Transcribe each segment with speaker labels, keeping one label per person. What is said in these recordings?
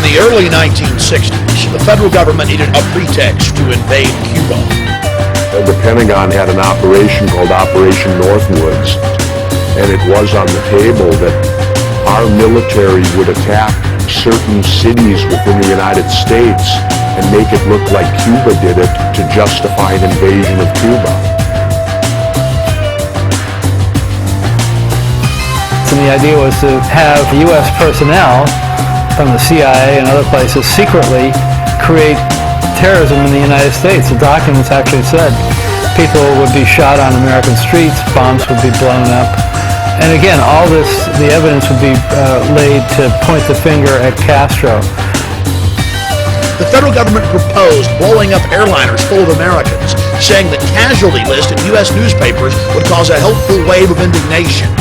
Speaker 1: the early 1960s, the federal government needed a pretext to invade Cuba.
Speaker 2: The Pentagon had an operation called Operation Northwoods, and it was on the table that our military would attack certain cities within the United States and make it look like Cuba did it to justify an invasion of Cuba.
Speaker 3: And the idea was to have U.S. personnel from the CIA and other places secretly create terrorism in the United States. The documents actually said people would be shot on American streets, bombs would be blown up. And again, all this, the evidence would be laid to point the finger at Castro.
Speaker 1: The federal government proposed blowing up airliners full of Americans, saying the casualty list in U.S. newspapers would cause a helpful wave of indignation.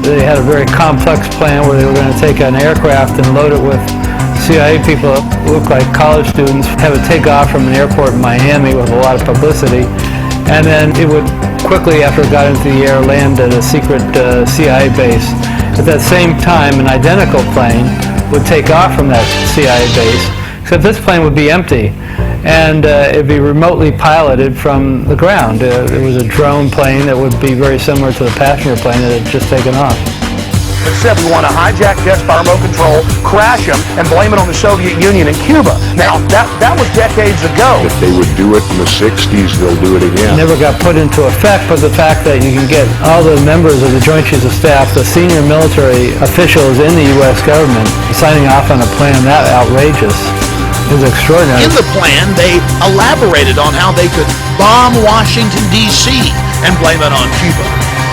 Speaker 3: They had a very complex plan where they were going to take an aircraft and load it with CIA people that looked like college students, have it take off from an airport in Miami with a lot of publicity, and then it would quickly, after it got into the air, land at a secret CIA base. At that same time, an identical plane would take off from that CIA base, except this plane would be empty, and it'd be remotely piloted from the ground. It was a drone plane that would be very similar to the passenger plane that had just taken off.
Speaker 4: It said we want to hijack jets by remote control, crash them, and blame it on the Soviet Union and Cuba. Now, that was decades ago.
Speaker 2: If they would do it in the 60s, they'll do it again.
Speaker 3: It never got put into effect, but the fact that you can get all the members of the Joint Chiefs of Staff, the senior military officials in the U.S. government, signing off on a plan that outrageous is extraordinary.
Speaker 1: In the plan, they elaborated on how they could bomb Washington, D.C. and blame it on Cuba.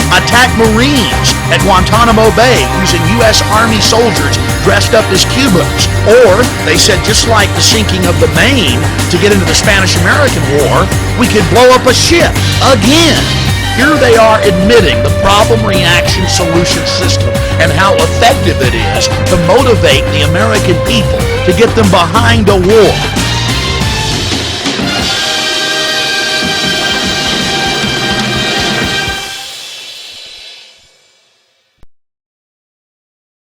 Speaker 1: Attack Marines at Guantanamo Bay using U.S. Army soldiers dressed up as Cubans. Or, they said, just like the sinking of the Maine to get into the Spanish-American War, we could blow up a ship again. Here they are admitting the problem reaction solution system and how effective it is to motivate the American people to get them behind a war.